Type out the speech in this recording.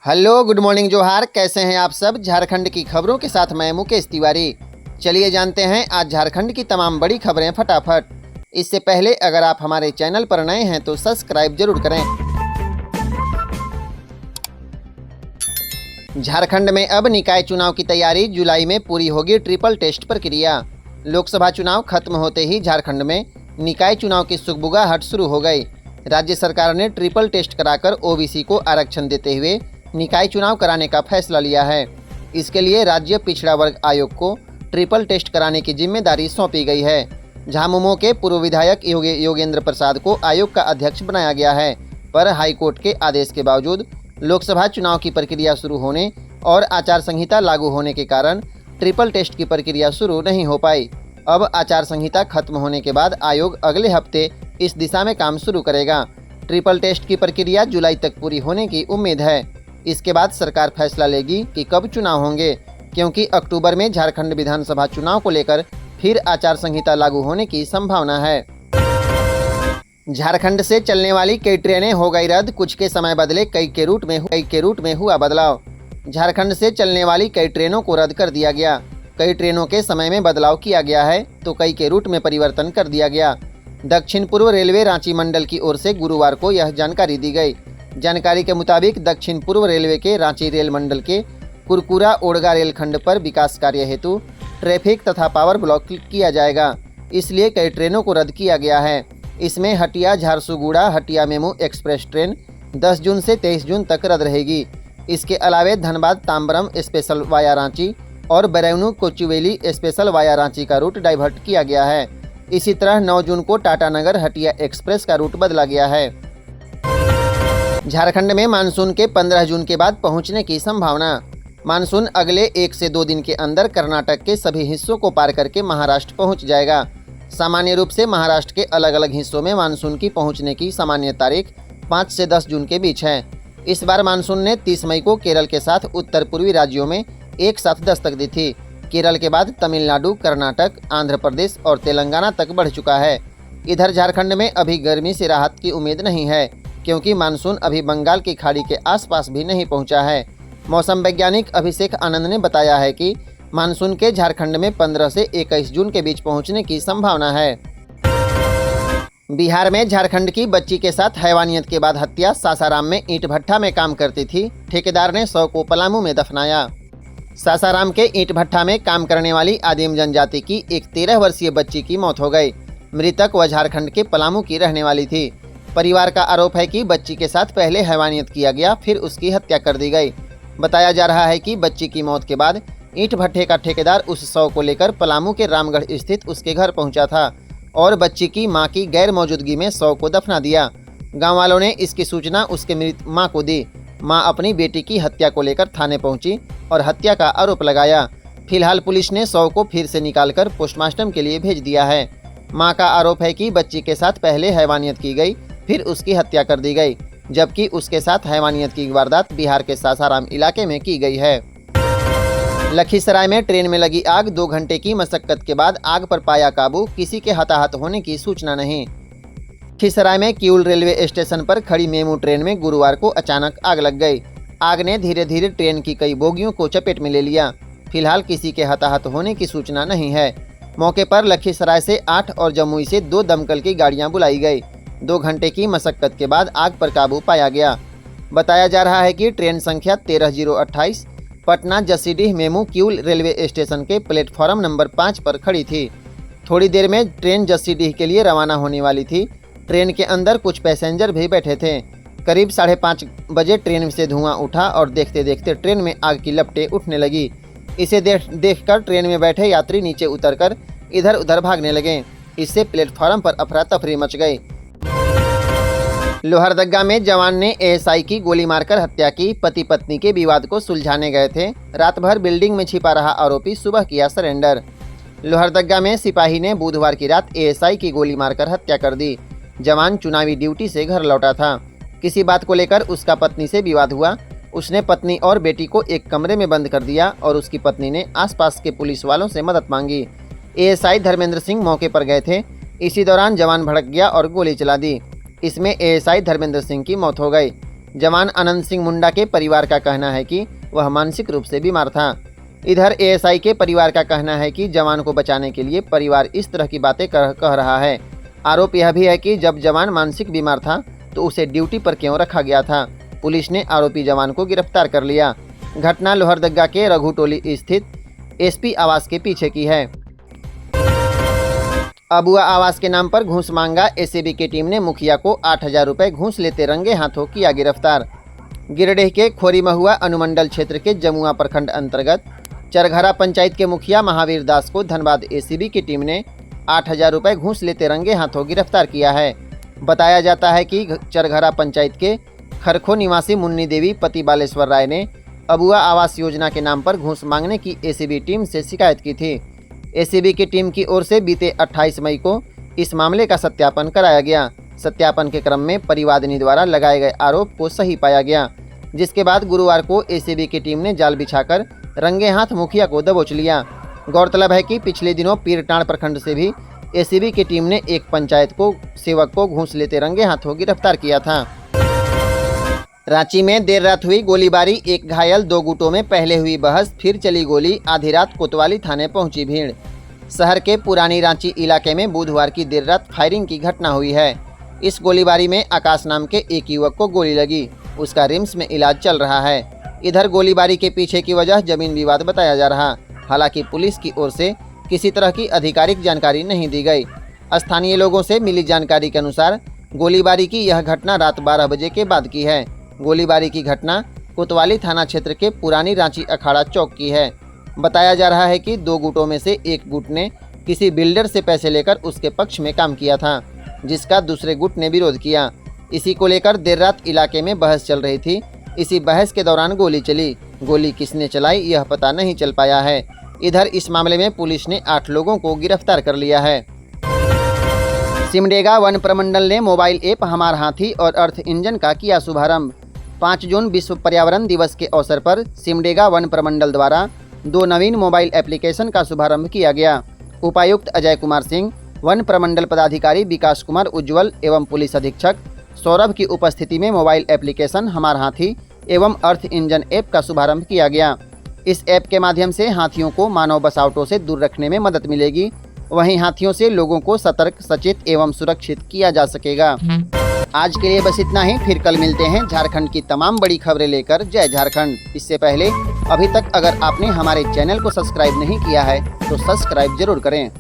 Hello, good morning, जोहार। कैसे हैं आप सब? झारखंड की खबरों के साथ मैं मुकेश तिवारी। चलिए जानते हैं आज झारखंड की तमाम बड़ी खबरें फटाफट। इससे पहले अगर आप हमारे चैनल पर नए हैं तो सब्सक्राइब जरूर करें। झारखंड में अब निकाय चुनाव की तैयारी, जुलाई में पूरी होगी ट्रिपल टेस्ट प्रक्रिया। लोकसभा चुनाव खत्म होते ही झारखंड में निकाय चुनाव की सुगबुगाहट शुरू हो गई। राज्य सरकार ने ट्रिपल टेस्ट कराकर ओबीसी को आरक्षण देते हुए निकाय चुनाव कराने का फैसला लिया है। इसके लिए राज्य पिछड़ा वर्ग आयोग को ट्रिपल टेस्ट कराने की जिम्मेदारी सौंपी गई है। झामुमो के पूर्व विधायक योगेंद्र प्रसाद को आयोग का अध्यक्ष बनाया गया है, पर हाईकोर्ट के आदेश के बावजूद लोकसभा चुनाव की प्रक्रिया शुरू होने और आचार संहिता लागू होने के कारण ट्रिपल टेस्ट की प्रक्रिया शुरू नहीं हो पाई। अब आचार संहिता खत्म होने के बाद आयोग अगले हफ्ते इस दिशा में काम शुरू करेगा। ट्रिपल टेस्ट की प्रक्रिया जुलाई तक पूरी होने की उम्मीद है। इसके बाद सरकार फैसला लेगी कि कब चुनाव होंगे, क्योंकि अक्टूबर में झारखंड विधानसभा चुनाव को लेकर फिर आचार संहिता लागू होने की संभावना है। झारखंड से चलने वाली कई ट्रेनें हो गई रद्द, कुछ के समय बदले, कई के रूट में हुआ बदलाव। झारखंड से चलने वाली कई ट्रेनों को रद्द कर दिया गया। कई ट्रेनों के समय में बदलाव किया गया है तो कई के रूट में परिवर्तन कर दिया गया। दक्षिण पूर्व रेलवे रांची मंडल की ओर से गुरुवार को यह जानकारी दी गई। जानकारी के मुताबिक दक्षिण पूर्व रेलवे के रांची रेल मंडल के कुरकुरा ओड़गा रेलखंड पर विकास कार्य हेतु ट्रैफिक तथा पावर ब्लॉक किया जाएगा, इसलिए कई ट्रेनों को रद्द किया गया है। इसमें Hatia Jharsuguda Hatia MEMU express train 10 जून से 23 जून तक रद्द रहेगी। इसके अलावे धनबाद ताम्बरम स्पेशल वाया रांची और बरौनी कोचुवेली स्पेशल वाया रांची का रूट डाइवर्ट किया गया है। इसी तरह 9 जून को टाटानगर हटिया एक्सप्रेस का रूट बदला गया है। झारखंड में मानसून के 15 जून के बाद पहुंचने की संभावना। मानसून अगले 1 से 2 दिन के अंदर कर्नाटक के सभी हिस्सों को पार करके महाराष्ट्र पहुंच जाएगा। सामान्य रूप से महाराष्ट्र के अलग अलग हिस्सों में मानसून की पहुंचने की सामान्य तारीख 5 से 10 जून के बीच है। इस बार मानसून ने 30 मई को केरल के साथ उत्तर पूर्वी राज्यों में एक साथ दस्तक दी थी। केरल के बाद तमिलनाडु, कर्नाटक, आंध्र प्रदेश और तेलंगाना तक बढ़ चुका है। इधर झारखंड में अभी गर्मी से राहत की उम्मीद नहीं है, क्योंकि मानसून अभी बंगाल की खाड़ी के आसपास भी नहीं पहुंचा है। मौसम वैज्ञानिक अभिषेक आनंद ने बताया है कि मानसून के झारखंड में 15 से 21 जून के बीच पहुंचने की संभावना है। बिहार में झारखंड की बच्ची के साथ हैवानियत के बाद हत्या। सासाराम में ईंट भट्ठा में काम करती थी, ठेकेदार ने 100 को पलामू में दफनाया। सासाराम के ईंट भट्ठा में काम करने वाली आदिम जनजाति की एक 13 वर्षीय बच्ची की मौत हो गई। मृतक व झारखंड के पलामू की रहने वाली थी। परिवार का आरोप है कि बच्ची के साथ पहले हैवानियत किया गया, फिर उसकी हत्या कर दी गई। बताया जा रहा है कि बच्ची की मौत के बाद ईंट भट्ठे का ठेकेदार उस शव को लेकर पलामू के रामगढ़ स्थित उसके घर पहुंचा था और बच्ची की मां की गैर मौजूदगी में शव को दफना दिया। गांव वालों ने इसकी सूचना उसके मृत मां को दी। मां अपनी बेटी की हत्या को लेकर थाने पहुंची और हत्या का आरोप लगाया। फिलहाल पुलिस ने शव को फिर से निकालकर पोस्टमार्टम के लिए भेज दिया है। मां का आरोप है कि बच्ची के साथ पहले हैवानियत की गई, फिर उसकी हत्या कर दी गई, जबकि उसके साथ हैवानियत की वारदात बिहार के सासाराम इलाके में की गई है। लखीसराय में ट्रेन में लगी आग, 2 घंटे की मशक्कत के बाद आग पर पाया काबू, किसी के हताहत होने की सूचना नहीं। लखीसराय में किऊल रेलवे स्टेशन पर खड़ी मेमू ट्रेन में गुरुवार को अचानक आग लग गई। आग ने धीरे धीरे ट्रेन की कई बोगियों को चपेट में ले लिया। फिलहाल किसी के हताहत होने की सूचना नहीं है। मौके पर लखीसराय से 8 और जमुई से 2 दमकल की गाड़ियां बुलाई गई। 2 घंटे की मशक्कत के बाद आग पर काबू पाया गया। बताया जा रहा है कि ट्रेन संख्या 13028 Patna Jasidih MEMU Kiul railway station के प्लेटफॉर्म नंबर 5 पर खड़ी थी। थोड़ी देर में ट्रेन जसीडीह के लिए रवाना होने वाली थी। ट्रेन के अंदर कुछ पैसेंजर भी बैठे थे। करीब 5:30 बजे ट्रेन से धुआं उठा और देखते देखते ट्रेन में आग की लपटें उठने लगी। इसे देखकर ट्रेन में बैठे यात्री नीचे उतरकर इधर उधर भागने लगे। इससे प्लेटफॉर्म पर अफरा तफरी मच गई। लोहरदगा में जवान ने एएसआई की गोली मारकर हत्या की। पति पत्नी के विवाद को सुलझाने गए थे। रात भर बिल्डिंग में छिपा रहा आरोपी सुबह किया सरेंडर। लोहरदगा में सिपाही ने बुधवार की रात एएसआई की गोली मारकर हत्या कर दी। जवान चुनावी ड्यूटी से घर लौटा था। किसी बात को लेकर उसका पत्नी से विवाद हुआ। उसने पत्नी और बेटी को एक कमरे में बंद कर दिया और उसकी पत्नी ने आसपास के पुलिस वालों से मदद मांगी। एएसआई धर्मेंद्र सिंह मौके पर गए थे। इसी दौरान जवान भड़क गया और गोली चला दी। इसमें एएसआई धर्मेंद्र सिंह की मौत हो गई। जवान अनंत सिंह मुंडा के परिवार का कहना है कि वह मानसिक रूप से बीमार था। इधर एएसआई के परिवार का कहना है कि जवान को बचाने के लिए परिवार इस तरह की बातें कह रहा है। आरोप यह भी है कि जब जवान मानसिक बीमार था तो उसे ड्यूटी पर क्यों रखा गया था। पुलिस ने आरोपी जवान को गिरफ्तार कर लिया। घटना लोहरदगा के रघुटोली स्थित एसपी आवास के पीछे की है। अबुआ आवास के नाम पर घूस मांगा एसीबी की टीम ने मुखिया को 8,000 रुपये घूस लेते रंगे हाथों किया गिरफ्तार। गिरिडीह के खोरी महुआ अनुमंडल क्षेत्र के जमुआ प्रखंड अंतर्गत चरघरा पंचायत के मुखिया महावीर दास को धनबाद एसीबी की टीम ने 8,000 रुपये घूस लेते रंगे हाथों गिरफ्तार किया है। बताया जाता है कि चरघरा पंचायत के खरखो निवासी मुन्नी देवी पति बालेश्वर राय ने अबुआ आवास योजना के नाम पर घूस मांगने की एसीबी टीम से शिकायत की थी। एसीबी की टीम की ओर से बीते 28 मई को इस मामले का सत्यापन कराया गया। सत्यापन के क्रम में परिवादिनी द्वारा लगाए गए आरोप को सही पाया गया, जिसके बाद गुरुवार को एसीबी की टीम ने जाल बिछाकर रंगे हाथ मुखिया को दबोच लिया। गौरतलब है कि पिछले दिनों पीरटांड प्रखंड से भी एसीबी की टीम ने एक पंचायत को सेवक को घूस लेते रंगे हाथों गिरफ्तार किया था। रांची में देर रात हुई गोलीबारी, एक घायल, 2 गुटों में पहले हुई बहस, फिर चली गोली, आधी रात कोतवाली थाने पहुंची भीड़। शहर के पुरानी रांची इलाके में बुधवार की देर रात फायरिंग की घटना हुई है। इस गोलीबारी में आकाश नाम के एक युवक को गोली लगी, उसका रिम्स में इलाज चल रहा है। इधर गोलीबारी के पीछे की वजह जमीन विवाद बताया जा रहा। हालांकि पुलिस की ओर से किसी तरह की आधिकारिक जानकारी नहीं दी गई। स्थानीय लोगों से मिली जानकारी के अनुसार गोलीबारी की यह घटना रात 12 बजे के बाद की है। गोलीबारी की घटना कोतवाली थाना क्षेत्र के पुरानी रांची अखाड़ा चौक की है। बताया जा रहा है कि 2 गुटों में से एक गुट ने किसी बिल्डर से पैसे लेकर उसके पक्ष में काम किया था, जिसका दूसरे गुट ने विरोध किया। इसी को लेकर देर रात इलाके में बहस चल रही थी। इसी बहस के दौरान गोली चली। गोली किसने चलाई यह पता नहीं चल पाया है। इधर इस मामले में पुलिस ने 8 लोगों को गिरफ्तार कर लिया है। सिमडेगा वन प्रमंडल ने मोबाइल ऐप हमार हाथी और अर्थ इंजन का किया शुभारंभ। 5 जून विश्व पर्यावरण दिवस के अवसर पर सिमडेगा वन प्रमंडल द्वारा 2 नवीन मोबाइल एप्लीकेशन का शुभारंभ किया गया। उपायुक्त अजय कुमार सिंह, वन प्रमंडल पदाधिकारी विकास कुमार उज्ज्वल एवं पुलिस अधीक्षक सौरभ की उपस्थिति में मोबाइल एप्लीकेशन हमार हाथी एवं अर्थ इंजन ऐप का शुभारंभ किया गया। इस ऐप के माध्यम से हाथियों को मानव बसावटों से दूर रखने में मदद मिलेगी। वहीं हाथियों से लोगों को सतर्क, सचेत एवं सुरक्षित किया जा सकेगा। आज के लिए बस इतना ही। फिर कल मिलते हैं झारखंड की तमाम बड़ी खबरें लेकर। जय झारखंड। इससे पहले अभी तक अगर आपने हमारे चैनल को सब्सक्राइब नहीं किया है तो सब्सक्राइब जरूर करें।